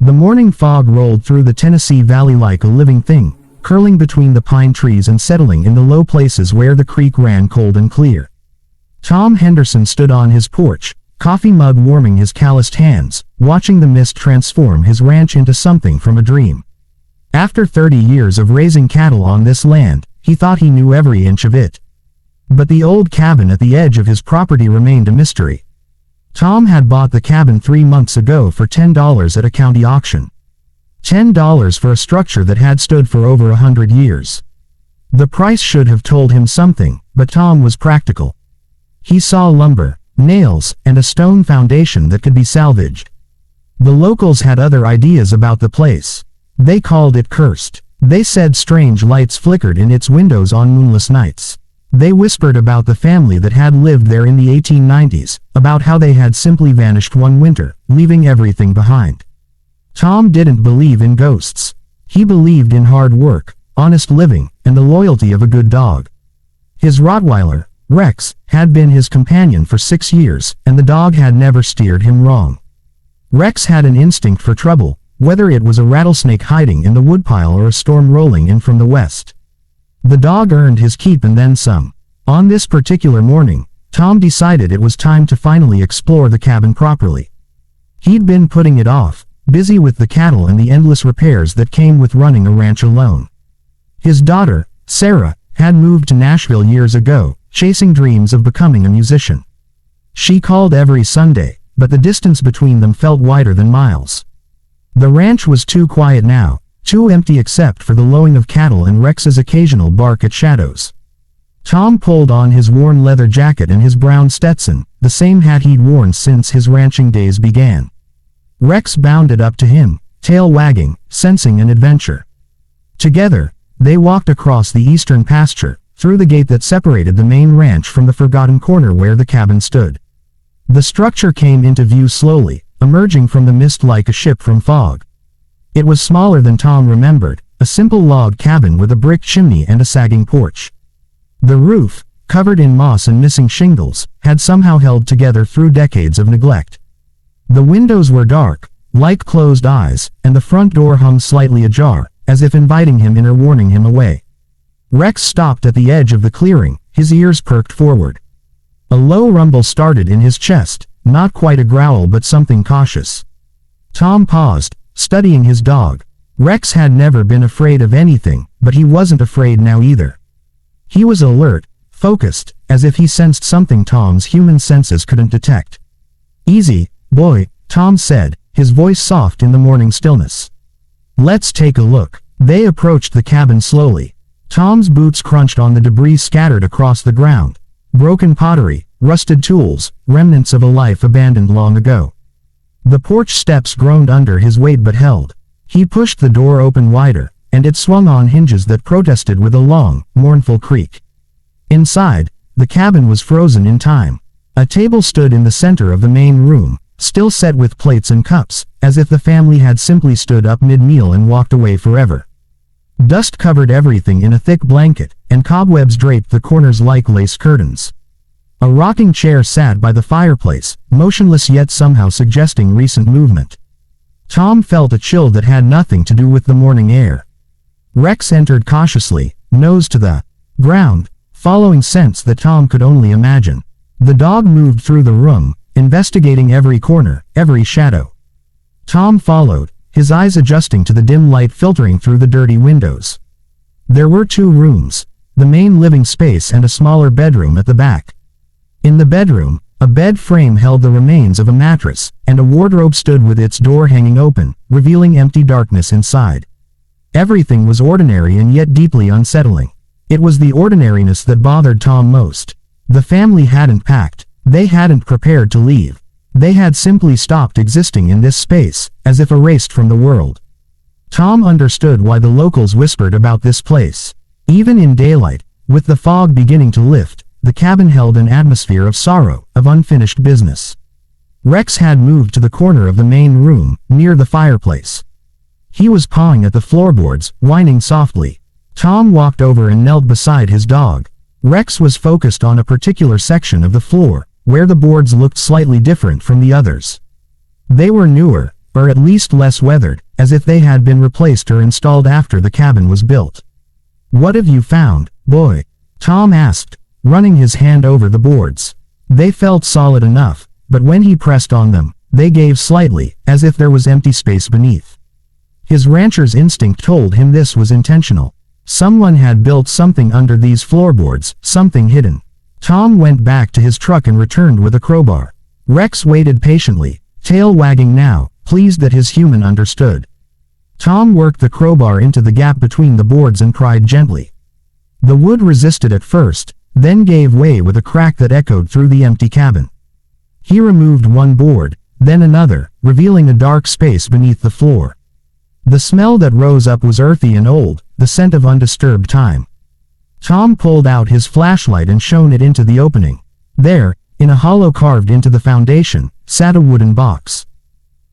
The morning fog rolled through the Tennessee Valley like a living thing, curling between the pine trees and settling in the low places where the creek ran cold and clear. Tom Henderson stood on his porch, coffee mug warming his calloused hands, watching the mist transform his ranch into something from a dream. After 30 years of raising cattle on this land, he thought he knew every inch of it. But the old cabin at the edge of his property remained a mystery. Tom had bought the cabin 3 months ago for $10 at a county auction. $10 for a structure that had stood for over 100 years. The price should have told him something, but Tom was practical. He saw lumber, nails, and a stone foundation that could be salvaged. The locals had other ideas about the place. They called it cursed. They said strange lights flickered in its windows on moonless nights. They whispered about the family that had lived there in the 1890s, about how they had simply vanished one winter, leaving everything behind. Tom didn't believe in ghosts. He believed in hard work, honest living, and the loyalty of a good dog. His Rottweiler, Rex, had been his companion for 6 years, and the dog had never steered him wrong. Rex had an instinct for trouble, whether it was a rattlesnake hiding in the woodpile or a storm rolling in from the west. The dog earned his keep and then some. On this particular morning, Tom decided it was time to finally explore the cabin properly. He'd been putting it off, busy with the cattle and the endless repairs that came with running a ranch alone. His daughter, Sarah, had moved to Nashville years ago, chasing dreams of becoming a musician. She called every Sunday, but the distance between them felt wider than miles. The ranch was too quiet now, too empty except for the lowing of cattle and Rex's occasional bark at shadows. Tom pulled on his worn leather jacket and his brown Stetson, the same hat he'd worn since his ranching days began. Rex bounded up to him, tail wagging, sensing an adventure. Together, they walked across the eastern pasture, through the gate that separated the main ranch from the forgotten corner where the cabin stood. The structure came into view slowly, emerging from the mist like a ship from fog. It was smaller than Tom remembered, a simple log cabin with a brick chimney and a sagging porch. The roof, covered in moss and missing shingles, had somehow held together through decades of neglect. The windows were dark, like closed eyes, and the front door hung slightly ajar, as if inviting him in or warning him away. Rex stopped at the edge of the clearing, his ears perked forward. A low rumble started in his chest, not quite a growl but something cautious. Tom paused, studying his dog. Rex had never been afraid of anything, but he wasn't afraid now either. He was alert, focused, as if he sensed something Tom's human senses couldn't detect. "Easy, boy," Tom said, his voice soft in the morning stillness. "Let's take a look." They approached the cabin slowly. Tom's boots crunched on the debris scattered across the ground. Broken pottery, rusted tools, remnants of a life abandoned long ago. The porch steps groaned under his weight but held. He pushed the door open wider, and it swung on hinges that protested with a long, mournful creak. Inside, the cabin was frozen in time. A table stood in the center of the main room, still set with plates and cups, as if the family had simply stood up mid-meal and walked away forever. Dust covered everything in a thick blanket, and cobwebs draped the corners like lace curtains. A rocking chair sat by the fireplace, motionless yet somehow suggesting recent movement. Tom felt a chill that had nothing to do with the morning air. Rex entered cautiously, nose to the ground, following scents that Tom could only imagine. The dog moved through the room, investigating every corner, every shadow. Tom followed, his eyes adjusting to the dim light filtering through the dirty windows. There were 2 rooms, the main living space and a smaller bedroom at the back. In the bedroom, a bed frame held the remains of a mattress, and a wardrobe stood with its door hanging open, revealing empty darkness inside. Everything was ordinary and yet deeply unsettling. It was the ordinariness that bothered Tom most. The family hadn't packed. They hadn't prepared to leave. They had simply stopped existing in this space, as if erased from the world. Tom understood why the locals whispered about this place. Even in daylight, with the fog beginning to lift, the cabin held an atmosphere of sorrow, of unfinished business. Rex had moved to the corner of the main room, near the fireplace. He was pawing at the floorboards, whining softly. Tom walked over and knelt beside his dog. Rex was focused on a particular section of the floor, where the boards looked slightly different from the others. They were newer, or at least less weathered, as if they had been replaced or installed after the cabin was built. "What have you found, boy?" Tom asked, running his hand over the boards. They felt solid enough, but when he pressed on them, they gave slightly, as if there was empty space beneath. His rancher's instinct told him this was intentional. Someone had built something under these floorboards, something hidden. Tom went back to his truck and returned with a crowbar. Rex waited patiently, tail wagging now, pleased that his human understood. Tom worked the crowbar into the gap between the boards and pried gently. The wood resisted at first, then gave way with a crack that echoed through the empty cabin. He removed one board, then another, revealing a dark space beneath the floor. The smell that rose up was earthy and old, the scent of undisturbed time. Tom pulled out his flashlight and shone it into the opening. There, in a hollow carved into the foundation, sat a wooden box.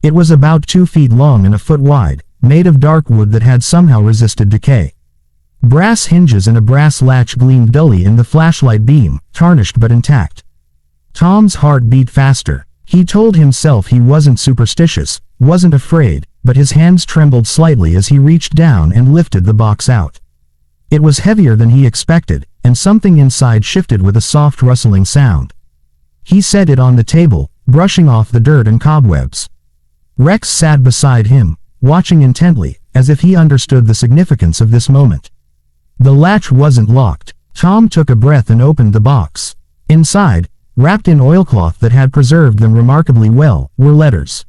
It was about 2 feet long and a foot wide, made of dark wood that had somehow resisted decay. Brass hinges and a brass latch gleamed dully in the flashlight beam, tarnished but intact. Tom's heart beat faster. He told himself he wasn't superstitious, wasn't afraid, but his hands trembled slightly as he reached down and lifted the box out. It was heavier than he expected, and something inside shifted with a soft rustling sound. He set it on the table, brushing off the dirt and cobwebs. Rex sat beside him, watching intently, as if he understood the significance of this moment. The latch wasn't locked. Tom took a breath and opened the box. Inside, wrapped in oilcloth that had preserved them remarkably well, were letters.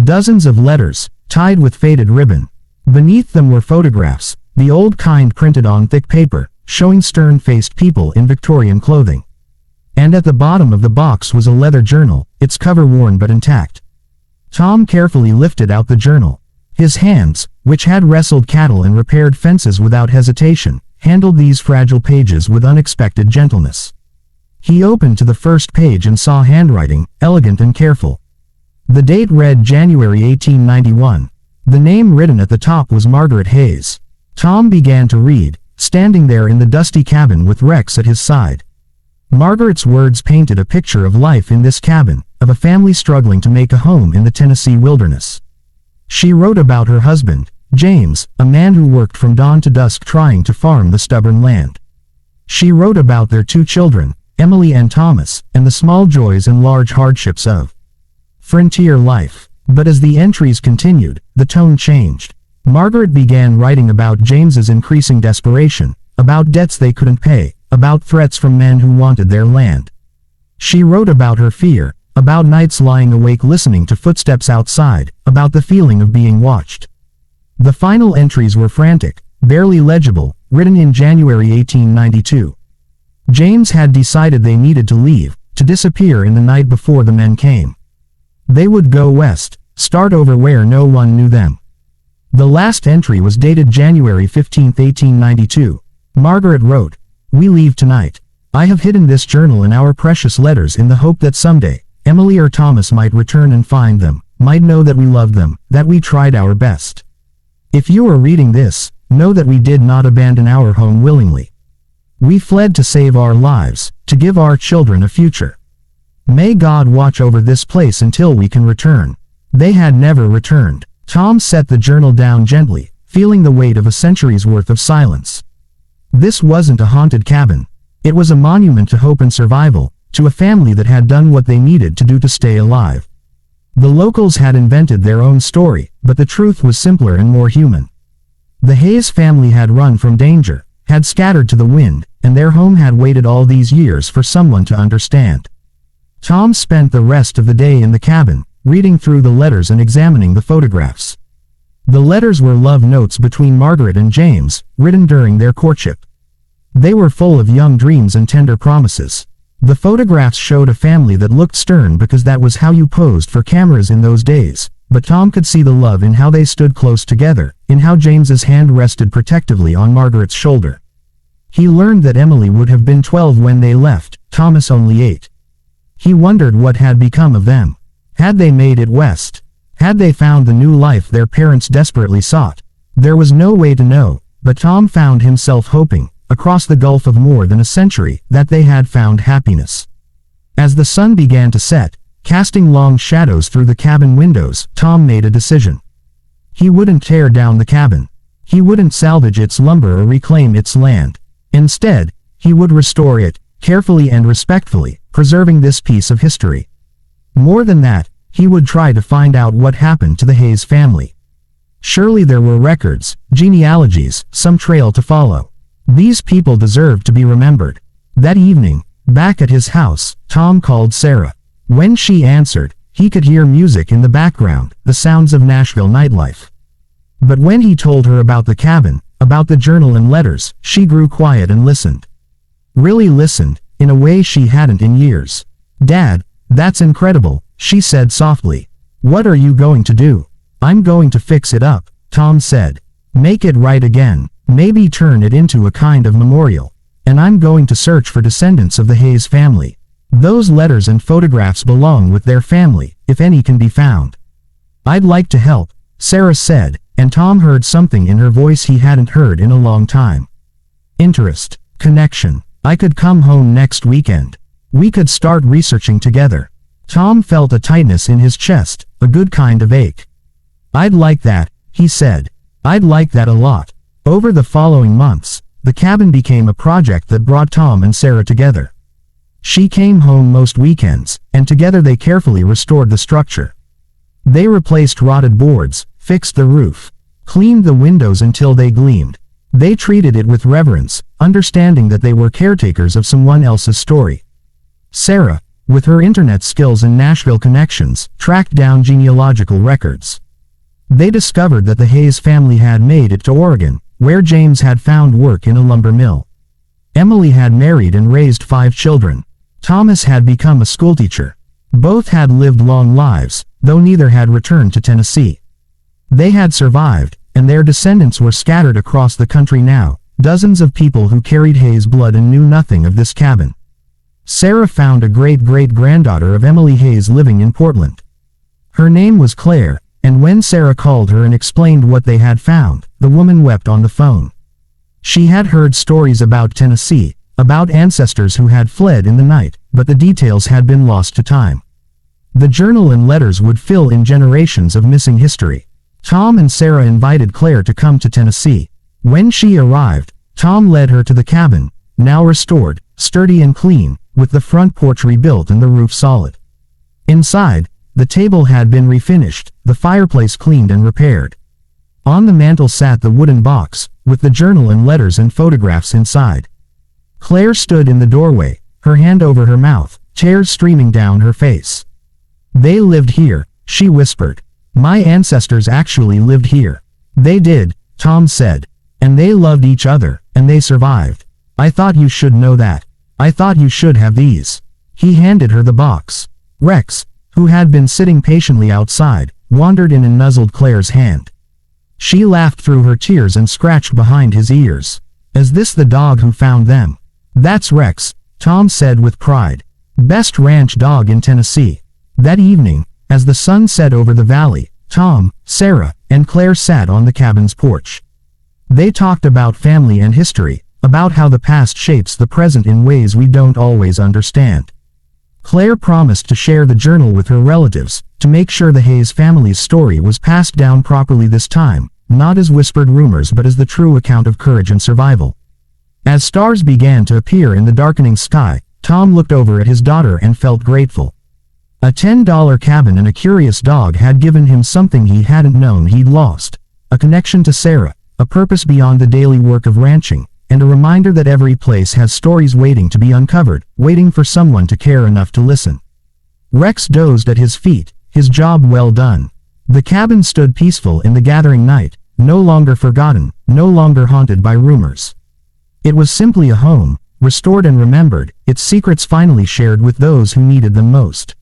Dozens of letters, tied with faded ribbon. Beneath them were photographs, the old kind printed on thick paper, showing stern-faced people in Victorian clothing. And at the bottom of the box was a leather journal, its cover worn but intact. Tom carefully lifted out the journal. His hands, which had wrestled cattle and repaired fences without hesitation, handled these fragile pages with unexpected gentleness. He opened to the first page and saw handwriting, elegant and careful. The date read January 1891. The name written at the top was Margaret Hayes. Tom began to read, standing there in the dusty cabin with Rex at his side. Margaret's words painted a picture of life in this cabin, of a family struggling to make a home in the Tennessee wilderness. She wrote about her husband, James, a man who worked from dawn to dusk trying to farm the stubborn land. She wrote about their 2 children, Emily and Thomas, and the small joys and large hardships of frontier life. But as the entries continued, the tone changed. Margaret began writing about James's increasing desperation, about debts they couldn't pay, about threats from men who wanted their land. She wrote about her fear, about nights lying awake listening to footsteps outside, about the feeling of being watched. The final entries were frantic, barely legible, written in January 1892. James had decided they needed to leave, to disappear in the night before the men came. They would go west, start over where no one knew them. The last entry was dated January 15, 1892. Margaret wrote, "We leave tonight. I have hidden this journal and our precious letters in the hope that someday, Emily or Thomas might return and find them, might know that we loved them, that we tried our best. If you are reading this, know that we did not abandon our home willingly. We fled to save our lives, to give our children a future. May God watch over this place until we can return." They had never returned. Tom set the journal down gently, feeling the weight of a century's worth of silence. This wasn't a haunted cabin. It was a monument to hope and survival, to a family that had done what they needed to do to stay alive. The locals had invented their own story, but the truth was simpler and more human. The Hayes family had run from danger, had scattered to the wind, and their home had waited all these years for someone to understand. Tom spent the rest of the day in the cabin, reading through the letters and examining the photographs. The letters were love notes between Margaret and James, written during their courtship. They were full of young dreams and tender promises. The photographs showed a family that looked stern because that was how you posed for cameras in those days, but Tom could see the love in how they stood close together, in how James's hand rested protectively on Margaret's shoulder. He learned that Emily would have been 12 when they left, Thomas only 8. He wondered what had become of them. Had they made it west? Had they found the new life their parents desperately sought? There was no way to know, but Tom found himself hoping, across the gulf of more than a century, that they had found happiness. As the sun began to set, Casting long shadows through the cabin windows, Tom made a decision. He wouldn't tear down the cabin. He wouldn't salvage its lumber or reclaim its land. Instead, he would restore it, carefully and respectfully, preserving this piece of history. More than that, he would try to find out what happened to the Hayes family. Surely there were records, genealogies, some trail to follow. These people deserved to be remembered. That evening, back at his house, Tom called Sarah. When she answered, he could hear music in the background, the sounds of Nashville nightlife. But when he told her about the cabin, about the journal and letters, she grew quiet and listened. Really listened, in a way she hadn't in years. "Dad, that's incredible," she said softly. "What are you going to do?" "I'm going to fix it up," Tom said. "Make it right again. Maybe turn it into a kind of memorial. And I'm going to search for descendants of the Hayes family. Those letters and photographs belong with their family, if any can be found." "I'd like to help," Sarah said, and Tom heard something in her voice he hadn't heard in a long time. Interest. Connection. "I could come home next weekend. We could start researching together." Tom felt a tightness in his chest, a good kind of ache. "I'd like that," he said. "I'd like that a lot." Over the following months, the cabin became a project that brought Tom and Sarah together. She came home most weekends, and together they carefully restored the structure. They replaced rotted boards, fixed the roof, cleaned the windows until they gleamed. They treated it with reverence, understanding that they were caretakers of someone else's story. Sarah, with her internet skills and Nashville connections, tracked down genealogical records. They discovered that the Hayes family had made it to Oregon, where James had found work in a lumber mill. Emily had married and raised 5 children. Thomas had become a schoolteacher. Both had lived long lives, though neither had returned to Tennessee. They had survived, and their descendants were scattered across the country now, dozens of people who carried Hayes blood and knew nothing of this cabin. Sarah found a great-great-granddaughter of Emily Hayes living in Portland. Her name was Claire, and when Sarah called her and explained what they had found, the woman wept on the phone. She had heard stories about Tennessee, about ancestors who had fled in the night, but the details had been lost to time. The journal and letters would fill in generations of missing history. Tom and Sarah invited Claire to come to Tennessee. When she arrived, Tom led her to the cabin, now restored, sturdy and clean, with the front porch rebuilt and the roof solid. Inside, the table had been refinished, the fireplace cleaned and repaired. On the mantel sat the wooden box, with the journal and letters and photographs inside. Claire stood in the doorway, her hand over her mouth, tears streaming down her face. "They lived here," she whispered. "My ancestors actually lived here." "They did," Tom said. "And they loved each other, and they survived. I thought you should know that. I thought you should have these." He handed her the box. Rex, who had been sitting patiently outside, wandered in and nuzzled Claire's hand. She laughed through her tears and scratched behind his ears. "Is this the dog who found them?" "That's Rex," Tom said with pride. "Best ranch dog in Tennessee." That evening, as the sun set over the valley, Tom, Sarah, and Claire sat on the cabin's porch. They talked about family and history, about how the past shapes the present in ways we don't always understand. Claire promised to share the journal with her relatives, to make sure the Hayes family's story was passed down properly this time, not as whispered rumors but as the true account of courage and survival. As stars began to appear in the darkening sky, Tom looked over at his daughter and felt grateful. A $10 cabin and a curious dog had given him something he hadn't known he'd lost: a connection to Sarah, a purpose beyond the daily work of ranching, and a reminder that every place has stories waiting to be uncovered, waiting for someone to care enough to listen. Rex dozed at his feet, his job well done. The cabin stood peaceful in the gathering night, no longer forgotten, no longer haunted by rumors. It was simply a home, restored and remembered, its secrets finally shared with those who needed them most.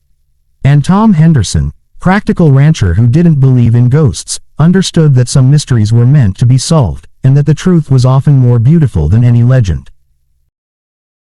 And Tom Henderson, practical rancher who didn't believe in ghosts, understood that some mysteries were meant to be solved, and that the truth was often more beautiful than any legend.